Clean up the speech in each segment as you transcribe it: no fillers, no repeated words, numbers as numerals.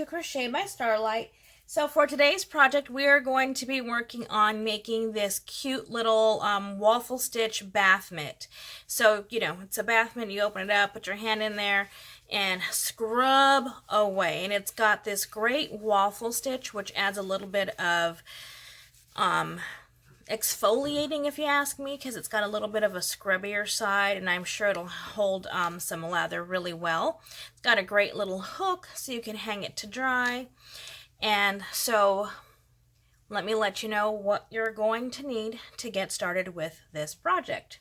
to Crochet by Starlight. So for today's project, we are going to be working on making this cute little waffle stitch bath mitt. So, it's a bath mitt, you open it up, put your hand in there, and scrub away. And it's got this great waffle stitch, which adds a little bit of exfoliating, if you ask me, because it's got a little bit of a scrubbier side, and I'm sure it'll hold some leather really well. It's got a great little hook so you can hang it to dry. And so let me let you know what you're going to need to get started with this project.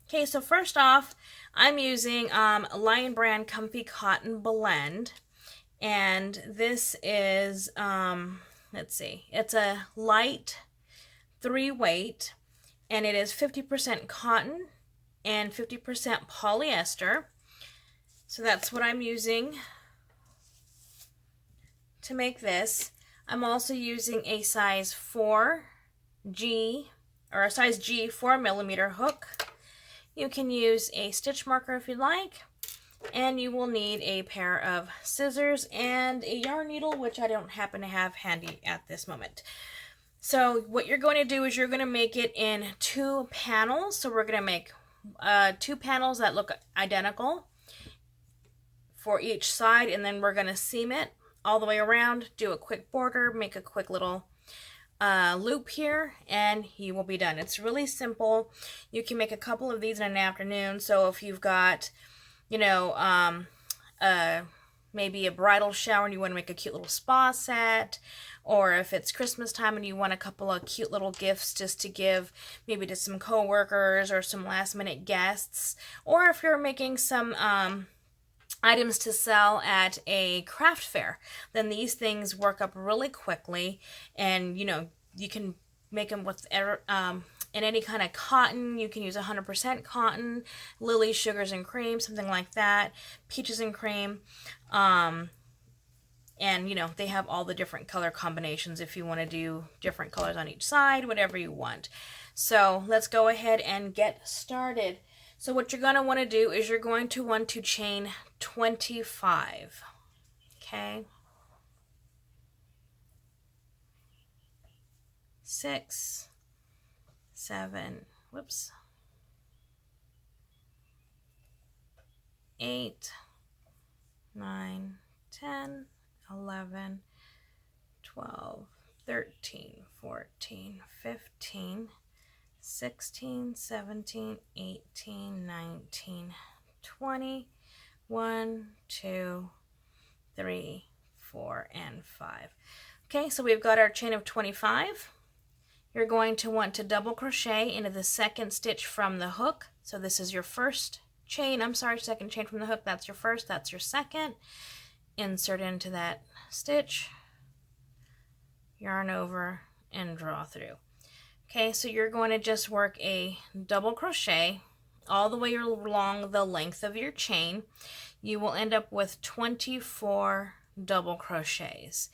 Okay, so first off, I'm using Lion Brand Comfy Cotton Blend, and this is let's see, it's a light 3-weight, and it is 50% cotton and 50% polyester. So that's what I'm using to make this. I'm also using a size 4G or a size G 4mm hook. You can use a stitch marker if you'd like, and you will need a pair of scissors and a yarn needle, which I don't happen to have handy at this moment. So what you're going to do is you're going to make it in 2 panels. So we're going to make 2 panels that look identical for each side, and then we're going to seam it all the way around, do a quick border, make a quick little loop here, and you will be done. It's really simple. You can make a couple of these in an afternoon. So if you've got, maybe a bridal shower and you want to make a cute little spa set, or if it's Christmas time and you want a couple of cute little gifts just to give maybe to some co-workers or some last minute guests, or if you're making some items to sell at a craft fair, then these things work up really quickly, and you can make them with in any kind of cotton. You can use 100% cotton, lily, sugars and cream, something like that, peaches and cream, and they have all the different color combinations if you want to do different colors on each side, whatever you want. So let's go ahead and get started. So what you're going to want to do is you're going to want to chain 25. Okay. 6, 7, whoops, 8, 9, 10, 11, 12, 13, 14, 15, 16, 17, 18, 19, 20, 1, 2, 3, 4, and 5. Okay, so we've got our chain of 25. You're going to want to double crochet into the second stitch from the hook. So this is your first chain, second chain from the hook. That's your first, that's your second. Insert into that stitch, yarn over, and draw through. Okay, so you're going to just work a double crochet all the way along the length of your chain. You will end up with 24 double crochets.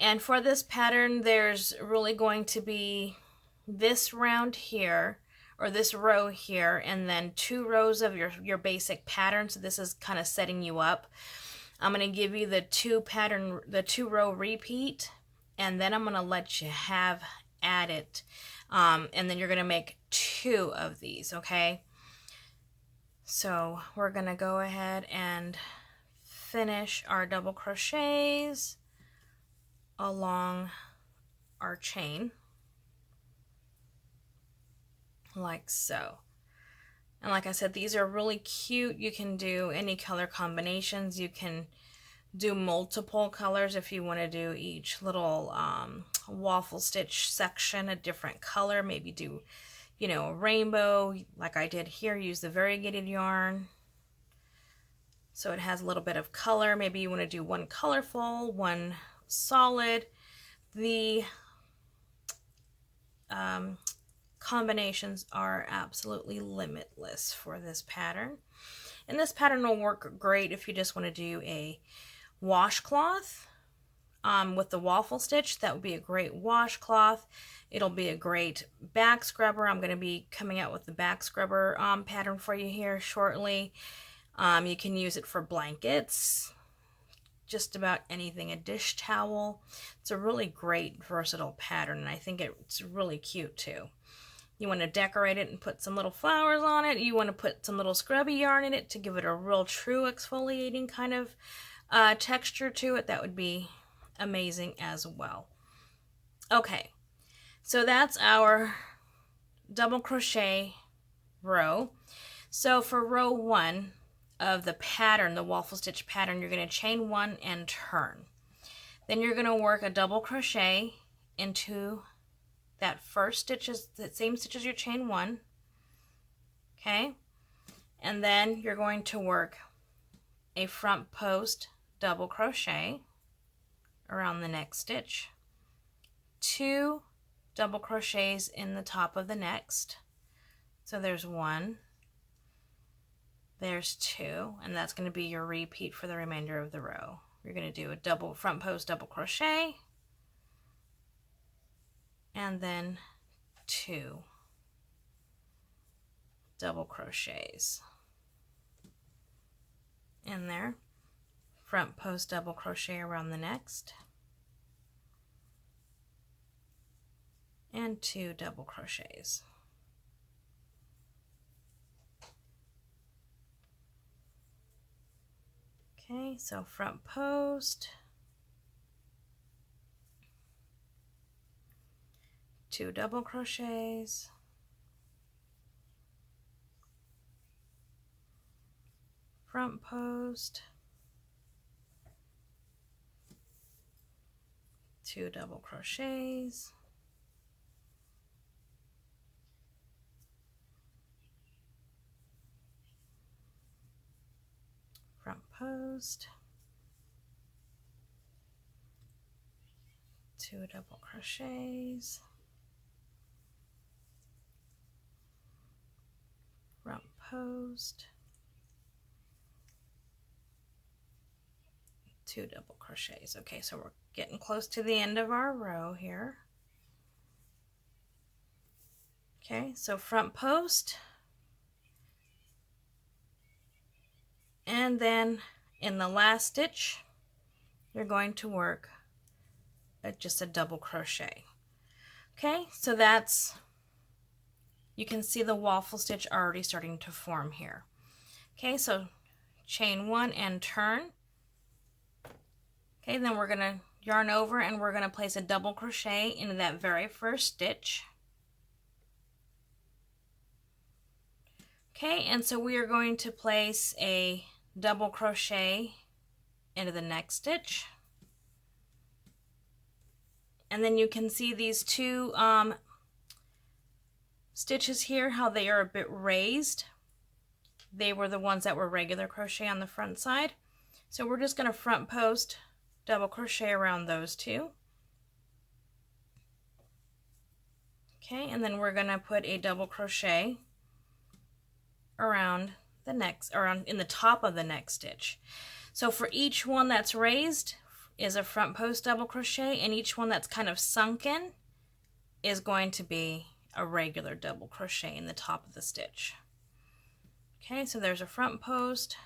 And for this pattern, there's really going to be this round here, or this row here, and then 2 rows of your basic pattern. So this is kind of setting you up. I'm going to give you the 2 row repeat, and then I'm going to let you have at it. And then you're going to make 2 of these, okay? So we're going to go ahead and finish our double crochets along our chain, like so. And like I said, these are really cute. You can do any color combinations. You can do multiple colors if you want to do each little waffle stitch section a different color. Maybe do, a rainbow like I did here. Use the variegated yarn so it has a little bit of color. Maybe you want to do one colorful, one solid. The combinations are absolutely limitless for this pattern. And this pattern will work great if you just want to do a washcloth with the waffle stitch. That would be a great washcloth. It'll be a great back scrubber. I'm going to be coming out with the back scrubber pattern for you here shortly. You can use it for blankets, just about anything. A dish towel. It's a really great versatile pattern, and I think it's really cute too. You want to decorate it and put some little flowers on it. You want to put some little scrubby yarn in it to give it a real true exfoliating kind of texture to it. That would be amazing as well. Okay, so that's our double crochet row. So for row 1 of the pattern, the waffle stitch pattern, you're going to chain 1 and turn. Then you're going to work a double crochet into that first stitch, is the same stitch as your chain 1. Okay, and then you're going to work a front post double crochet around the next stitch, 2 double crochets in the top of the next. So there's 1, there's 2, and that's going to be your repeat for the remainder of the row. You're going to do a double front post double crochet, and then 2 double crochets in there, front post double crochet around the next, and 2 double crochets. Okay, so front post, 2 double crochets, front post, 2 double crochets, front post, 2 double crochets, front post, 2 double crochets. Okay, so we're getting close to the end of our row here. Okay, so front post, and then in the last stitch you're going to work just a double crochet. Okay, so that's, you can see the waffle stitch already starting to form here. Okay, so chain 1 and turn. Okay, then we're going to yarn over and we're going to place a double crochet into that very first stitch. Okay, and so we are going to place a double crochet into the next stitch. And then you can see these 2 stitches here, how they are a bit raised. They were the ones that were regular crochet on the front side. So we're just going to front post double crochet around those 2. Okay, and then we're going to put a double crochet around the next, around in the top of the next stitch. So for each one that's raised is a front post double crochet, and each one that's kind of sunken is going to be a regular double crochet in the top of the stitch. Okay, so there's a front post,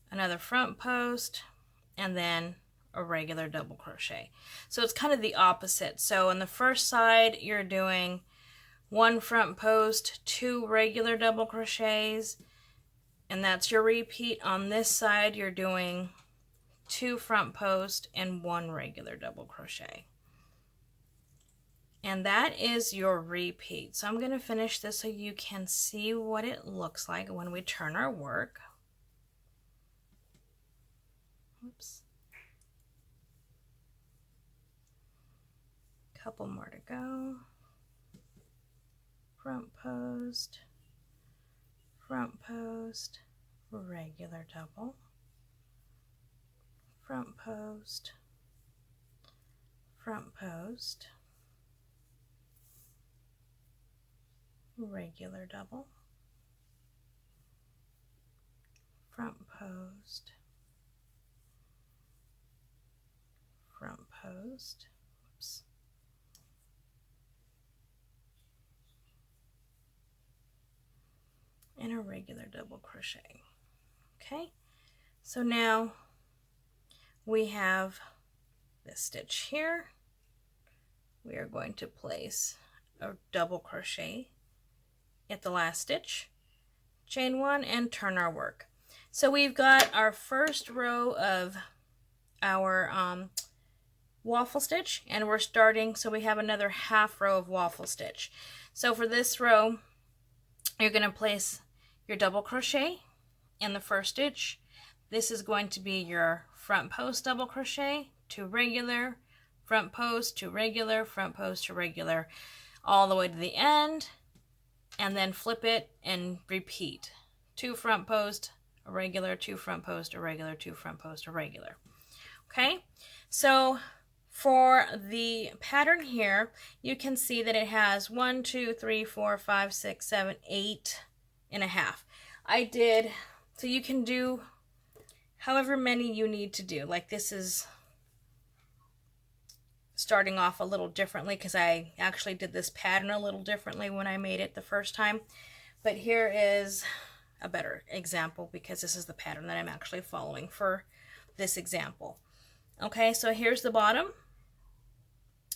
another front post, and then a regular double crochet. So it's kind of the opposite. So on the first side you're doing 1 front post, 2 regular double crochets, and that's your repeat. On this side you're doing 2 front post and 1 regular double crochet. And that is your repeat. So I'm going to finish this so you can see what it looks like when we turn our work. Oops. Couple more to go. Front post, regular double, front post, regular double, front post, oops, and a regular double crochet. Okay, so now we have this stitch here. We are going to place a double crochet at the last stitch, chain 1, and turn our work. So we've got our first row of our waffle stitch, and we're starting, so we have another half row of waffle stitch. So for this row, you're going to place your double crochet in the first stitch. This is going to be your front post double crochet to regular, front post to regular, front post to regular, all the way to the end, and then flip it and repeat. 2 front post, a regular, 2 front post, a regular, 2 front post, a regular. Okay, so for the pattern here, you can see that it has 1, 2, 3, 4, 5, 6, 7, 8 and a half. I did, so you can do however many you need to do. Like this is starting off a little differently because I actually did this pattern a little differently when I made it the first time. But here is a better example because this is the pattern that I'm actually following for this example. Okay, so here's the bottom.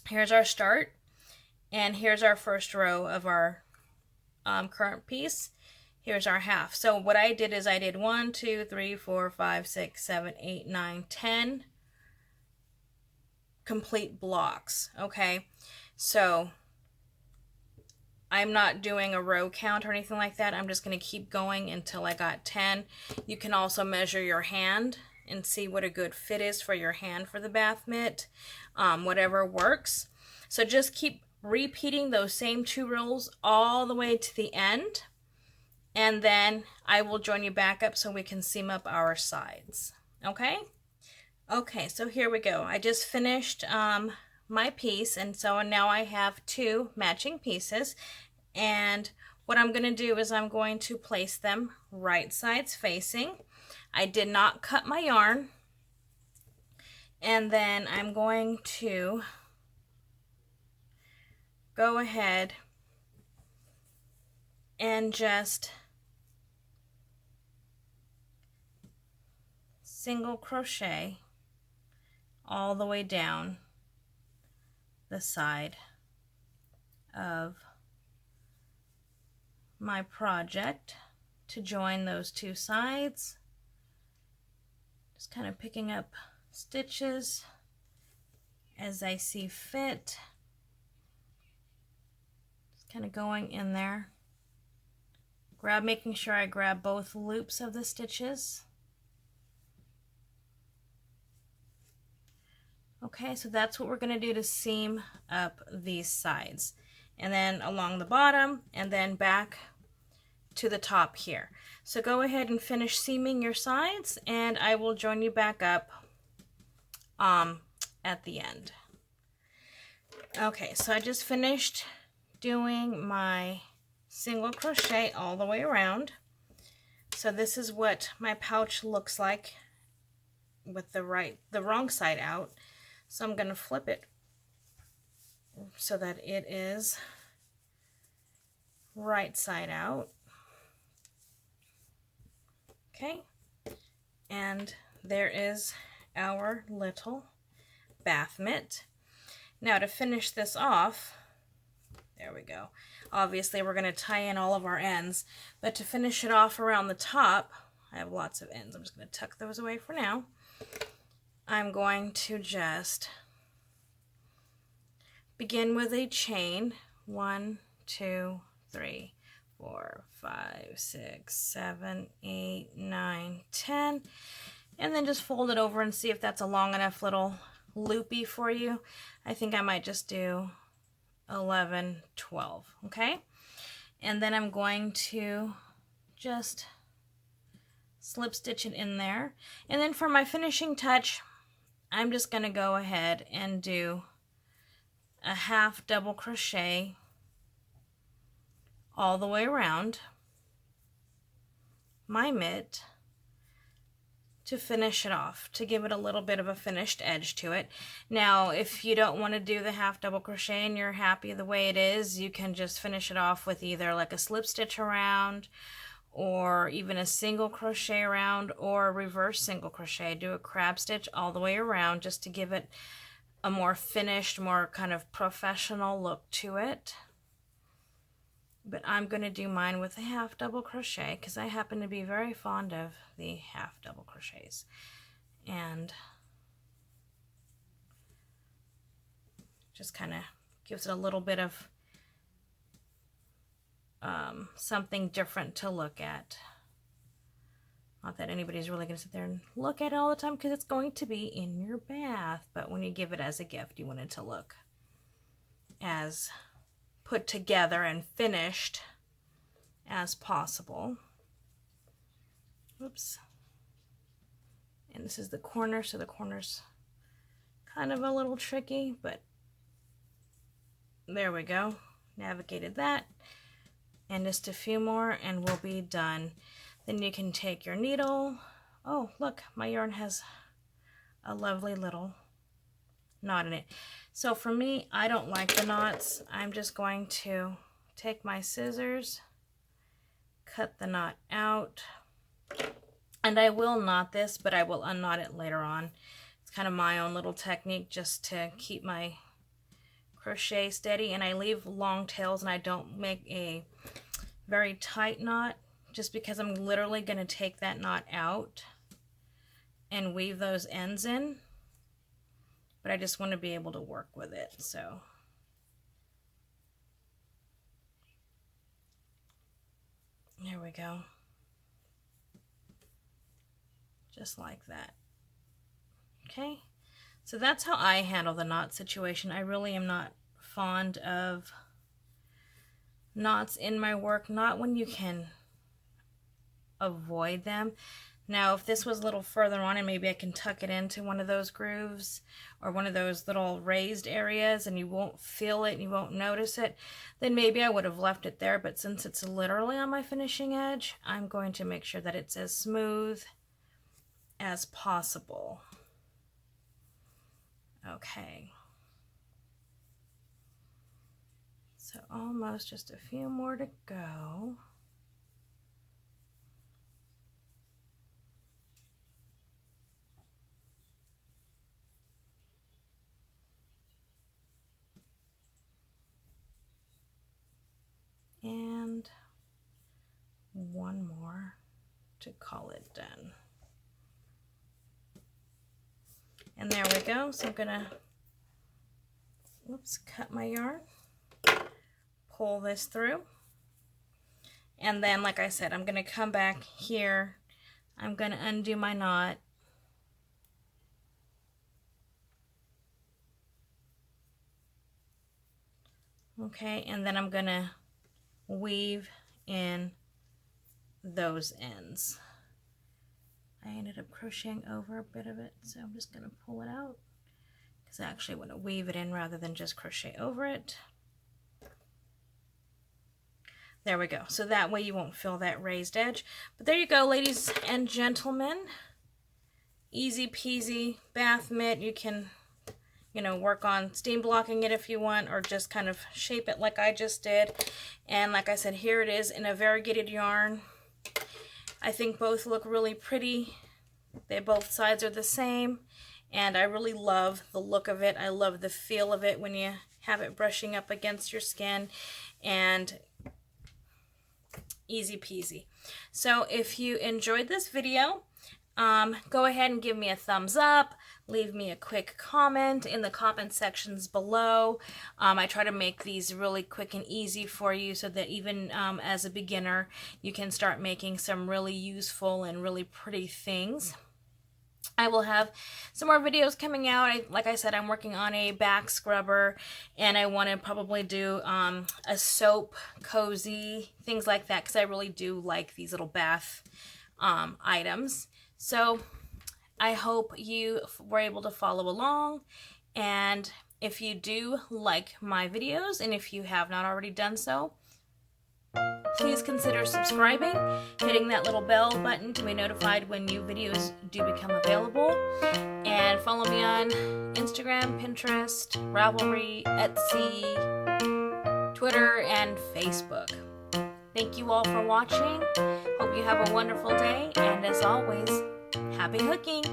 Here's our start. And here's our first row of our current piece. Here's our half. So what I did is I did 1, 2, 3, 4, 5, 6, 7, 8, 9, 10 complete blocks. Okay, so I'm not doing a row count or anything like that. I'm just going to keep going until I got 10. You can also measure your hand and see what a good fit is for your hand for the bath mitt, whatever works. So just keep repeating those same 2 rows all the way to the end, and then I will join you back up so we can seam up our sides. Okay? Okay, so here we go. I just finished my piece, and so now I have 2 matching pieces, and what I'm going to do is I'm going to place them right sides facing. I did not cut my yarn, and then I'm going to go ahead and just single crochet all the way down the side of my project to join those 2 sides. Just kind of picking up stitches as I see fit. Just kind of going in there. Making sure I grab both loops of the stitches. Okay, so that's what we're going to do to seam up these sides. And then along the bottom, and then back to the top here. So go ahead and finish seaming your sides, and I will join you back up at the end. Okay, so I just finished doing my single crochet all the way around. So this is what my pouch looks like with the wrong side out. So I'm going to flip it so that it is right side out. Okay, and there is our little bath mitt. Now to finish this off, there we go. Obviously we're going to tie in all of our ends, but to finish it off around the top, I have lots of ends. I'm just going to tuck those away for now. I'm going to just begin with a chain. 1, 2, 3, 4, 5, 6, 7, 8, 9, 10, and then just fold it over and see if that's a long enough little loopy for you. I think I might just do 11, 12, okay? And then I'm going to just slip stitch it in there. And then for my finishing touch, I'm just going to go ahead and do a half double crochet all the way around my mitt to finish it off, to give it a little bit of a finished edge to it. Now, if you don't want to do the half double crochet and you're happy the way it is, you can just finish it off with either like a slip stitch around or even a single crochet around or a reverse single crochet. Do a crab stitch all the way around just to give it a more finished, more kind of professional look to it. But I'm going to do mine with a half double crochet because I happen to be very fond of the half double crochets. And just kind of gives it a little bit of something different to look at. Not that anybody's really going to sit there and look at it all the time because it's going to be in your bath. But when you give it as a gift, you want it to look as put together and finished as possible. Oops. And this is the corner, so the corner's kind of a little tricky, but there we go. Navigated that. And just a few more and we'll be done. Then you can take your needle. Oh, look, my yarn has a lovely little knot in it. So for me, I don't like the knots. I'm just going to take my scissors, cut the knot out, and I will knot this, but I will unknot it later on. It's kind of my own little technique just to keep my crochet steady, and I leave long tails and I don't make a very tight knot just because I'm literally going to take that knot out and weave those ends in, but I just want to be able to work with it. So there we go, just like that. Okay, so that's how I handle the knot situation. I really am not fond of knots in my work, not when you can avoid them. Now if this was a little further on and maybe I can tuck it into one of those grooves or one of those little raised areas and you won't feel it and you won't notice it, then maybe I would have left it there. But since it's literally on my finishing edge, I'm going to make sure that it's as smooth as possible. Okay, so almost just a few more to go. And one more to call it done. And there we go. So I'm gonna, whoops, cut my yarn, pull this through, and then like I said, I'm gonna come back here, I'm gonna undo my knot, okay, and then I'm gonna weave in those ends. I ended up crocheting over a bit of it, so I'm just going to pull it out because I actually want to weave it in rather than just crochet over it. There we go. So that way you won't feel that raised edge. But there you go, ladies and gentlemen. Easy peasy bath mitt. You can, you know, work on steam blocking it if you want, or just kind of shape it like I just did. And like I said, here it is in a variegated yarn. I think both look really pretty. They both sides are the same, and I really love the look of it. I love the feel of it when you have it brushing up against your skin, and easy peasy. So if you enjoyed this video, go ahead and give me a thumbs up. Leave me a quick comment in the comment sections below. I try to make these really quick and easy for you so that even as a beginner, you can start making some really useful and really pretty things. I will have some more videos coming out. Like I said, I'm working on a back scrubber, and I want to probably do a soap cozy, things like that, because I really do like these little bath items. So I hope you were able to follow along, and if you do like my videos, and if you have not already done so, please consider subscribing, hitting that little bell button to be notified when new videos do become available, and follow me on Instagram, Pinterest, Ravelry, Etsy, Twitter, and Facebook. Thank you all for watching. Hope you have a wonderful day, and as always, happy hooking!